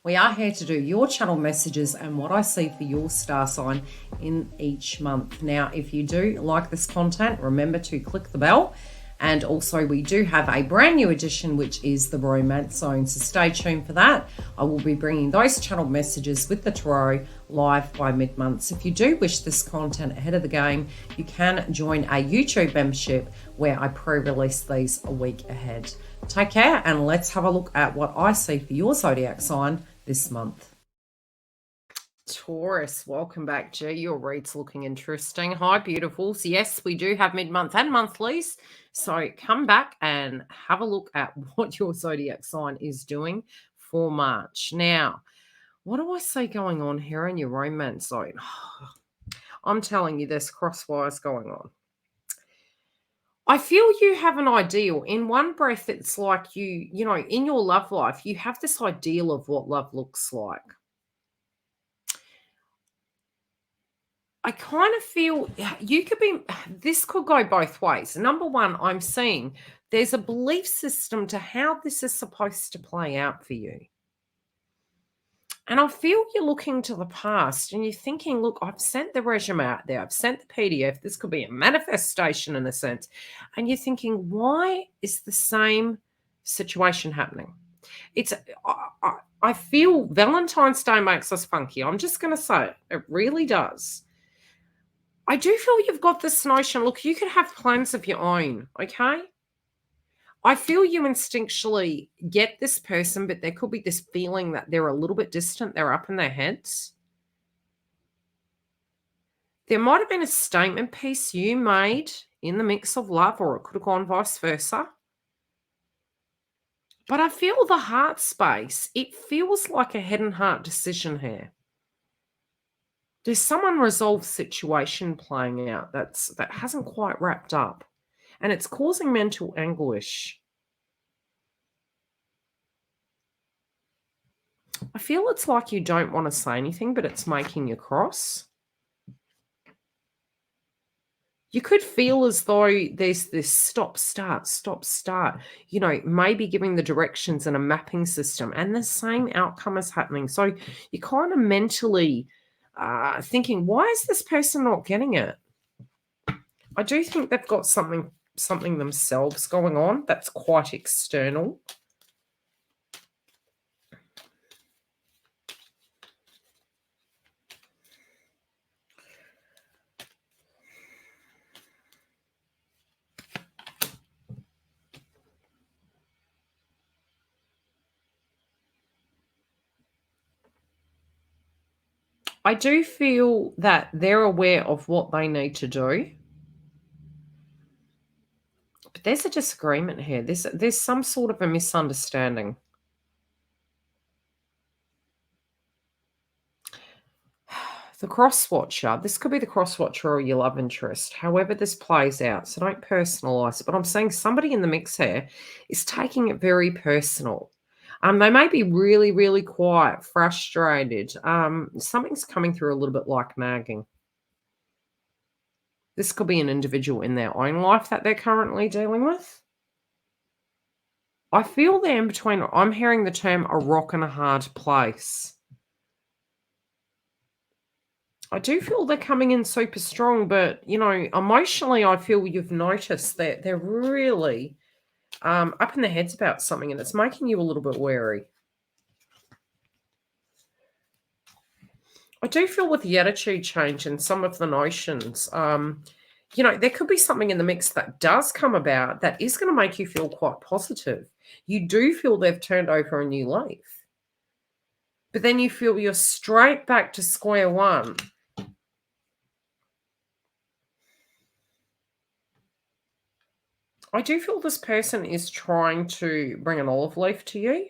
We are here to do your channel messages and what I see for your star sign in each month. Now, if you do like this content, remember to click the bell. And also we do have a brand new edition, which is the Romance Zone. So stay tuned for that. I will be bringing those channel messages with the tarot live by mid-month. So if you do wish this content ahead of the game, you can join a YouTube membership where I pre-release these a week ahead. Take care, and let's have a look at what I see for your zodiac sign this month. Taurus, welcome back, G. Your read's looking interesting. Hi, beautifuls. Yes, we do have mid-month and monthlies. So come back and have a look at what your zodiac sign is doing for March. Now, what do I see going on here in your romance zone? I'm telling you, there's crosswires going on. I feel you have an ideal. In one breath, it's like you know, in your love life, you have this ideal of what love looks like. I kind of feel this could go both ways. Number one, I'm seeing there's a belief system to how this is supposed to play out for you. And I feel you're looking to the past and you're thinking, look, I've sent the resume out there. I've sent the PDF. This could be a manifestation in a sense. And you're thinking, why is the same situation happening? I feel Valentine's Day makes us funky. I'm just going to say it. It really does. I do feel you've got this notion, look, you could have plans of your own, okay? I feel you instinctually get this person, but there could be this feeling that they're a little bit distant. They're up in their heads. There might have been a statement piece you made in the mix of love, or it could have gone vice versa. But I feel the heart space, it feels like a head and heart decision here. There's some unresolved situation playing out that hasn't quite wrapped up, and it's causing mental anguish. I feel it's like you don't want to say anything, but it's making you cross. You could feel as though there's this stop, start, you know, maybe giving the directions in a mapping system, and the same outcome is happening. So you're kind of mentally thinking, why is this person not getting it? I do think they've got something themselves going on that's quite external. I do feel that they're aware of what they need to do. But there's a disagreement here. There's some sort of a misunderstanding. The cross-watcher. This could be the cross-watcher or your love interest. However this plays out. So don't personalize it. But I'm saying somebody in the mix here is taking it very personal. They may be really, really quiet, frustrated. Something's coming through a little bit like nagging. This could be an individual in their own life that they're currently dealing with. I feel they're in between. I'm hearing the term a rock and a hard place. I do feel they're coming in super strong, but, you know, emotionally, I feel you've noticed that they're really up in their heads about something, and it's making you a little bit wary. I do feel with the attitude change and some of the notions, you know, there could be something in the mix that does come about that is going to make you feel quite positive. You do feel they've turned over a new leaf. But then you feel you're straight back to square one. I do feel this person is trying to bring an olive leaf to you.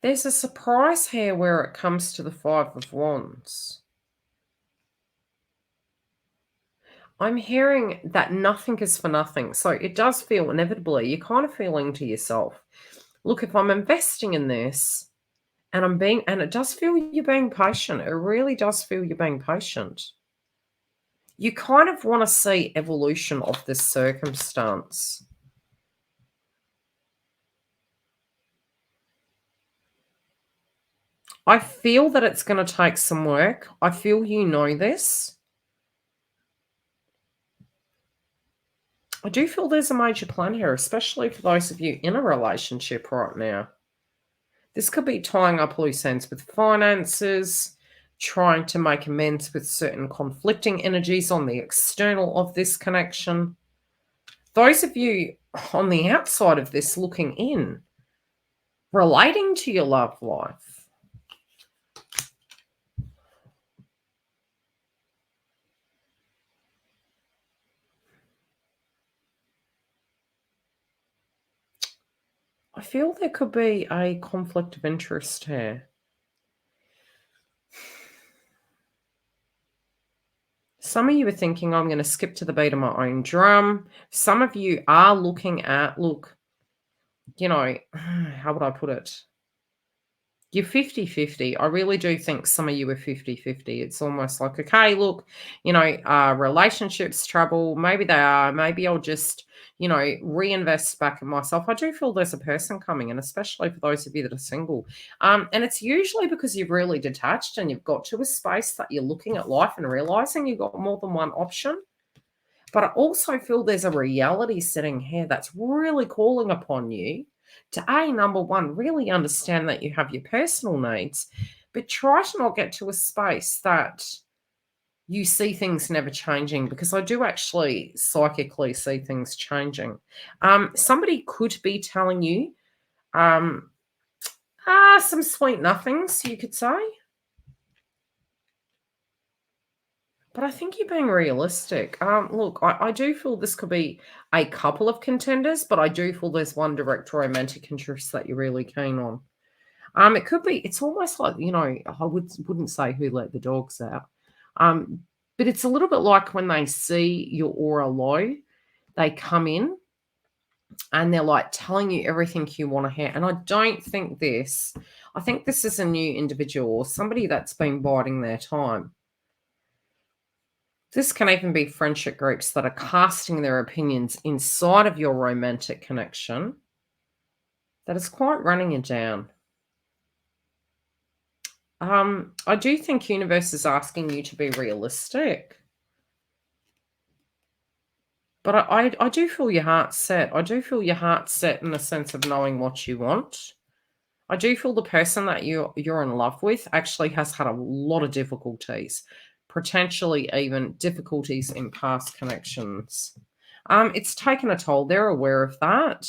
There's a surprise here where it comes to the Five of Wands. I'm hearing that nothing is for nothing. So it does feel inevitably, you're kind of feeling to yourself, look, if I'm investing in this and it does feel you're being patient. It really does feel you're being patient. You kind of want to see evolution of this circumstance. I feel that it's going to take some work. I feel you know this. I do feel there's a major plan here, especially for those of you in a relationship right now. This could be tying up loose ends with finances, trying to make amends with certain conflicting energies on the external of this connection. Those of you on the outside of this looking in, relating to your love life. I feel there could be a conflict of interest here. Some of you are thinking, I'm going to skip to the beat of my own drum. Some of you are looking at, look, you know, how would I put it? You're 50-50. I really do think some of you are 50-50. It's almost like, okay, look, relationships trouble. Maybe they are. Maybe I'll just, reinvest back in myself. I do feel there's a person coming in, especially for those of you that are single. And it's usually because you've really detached and you've got to a space that you're looking at life and realizing you've got more than one option. But I also feel there's a reality sitting here that's really calling upon you to number one, really understand that you have your personal needs, but try to not get to a space that you see things never changing, because I do actually psychically see things changing. Somebody could be telling you some sweet nothings, you could say. But I think you're being realistic. Look, I do feel this could be a couple of contenders, but I do feel there's one direct romantic interest that you're really keen on. It could be, it's almost like, I wouldn't say who let the dogs out. But it's a little bit like when they see your aura low, they come in and they're like telling you everything you want to hear. And I don't think this, I think this is a new individual or somebody that's been biding their time. This can even be friendship groups that are casting their opinions inside of your romantic connection that is quite running you down. I do think universe is asking you to be realistic. But I do feel your heart set. I do feel your heart set in the sense of knowing what you want. I do feel the person that you're in love with actually has had a lot of difficulties, potentially even difficulties in past connections. It's taken a toll. They're aware of that,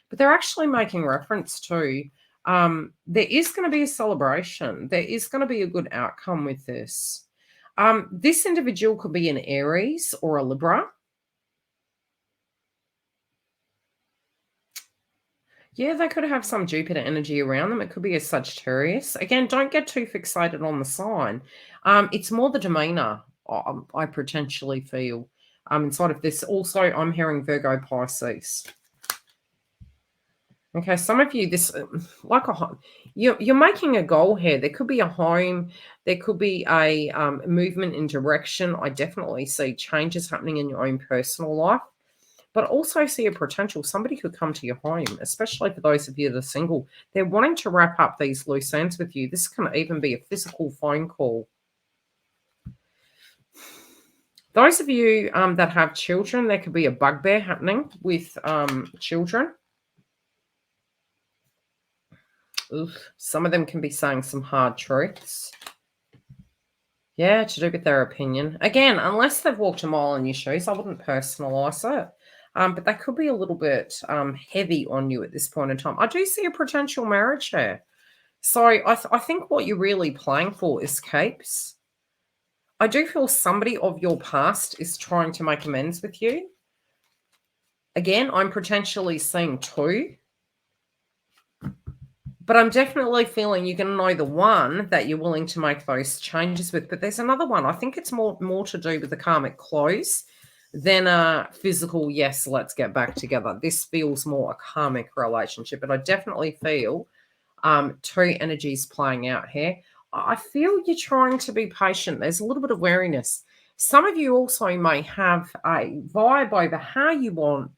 but they're actually making reference to there is going to be a celebration. There is going to be a good outcome with this. This individual could be an Aries or a Libra. Yeah, they could have some Jupiter energy around them. It could be a Sagittarius. Again, don't get too fixated on the sign. It's more the demeanor, I potentially feel, inside of this. Also, I'm hearing Virgo Pisces. Okay, some of you, this like you're making a goal here. There could be a home. There could be a movement in direction. I definitely see changes happening in your own personal life. But also see a potential, somebody could come to your home, especially for those of you that are single. They're wanting to wrap up these loose ends with you. This can even be a physical phone call. Those of you that have children, there could be a bugbear happening with children. Oof. Some of them can be saying some hard truths. Yeah, to do with their opinion. Again, unless they've walked a mile in your shoes, I wouldn't personalise it. But that could be a little bit heavy on you at this point in time. I do see a potential marriage here. So I think what you're really playing for is capes. I do feel somebody of your past is trying to make amends with you. Again, I'm potentially seeing two. But I'm definitely feeling you're going to know the one that you're willing to make those changes with. But there's another one. I think it's more to do with the karmic close than a physical, yes, let's get back together. This feels more a karmic relationship. But I definitely feel two energies playing out here. I feel you're trying to be patient. There's a little bit of wariness. Some of you also may have a vibe over how you want,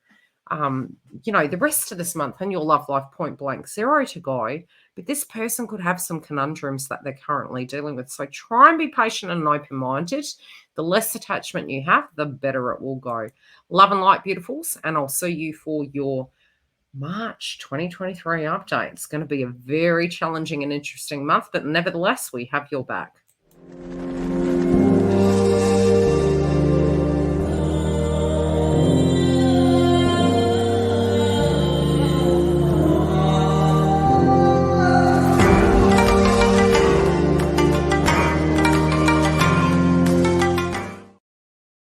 the rest of this month and your love life point blank zero to go. But this person could have some conundrums that they're currently dealing with. So try and be patient and open minded. The less attachment you have, the better it will go. Love and light, beautifuls. And I'll see you for your March 2023 update. It's going to be a very challenging and interesting month, but nevertheless, we have your back.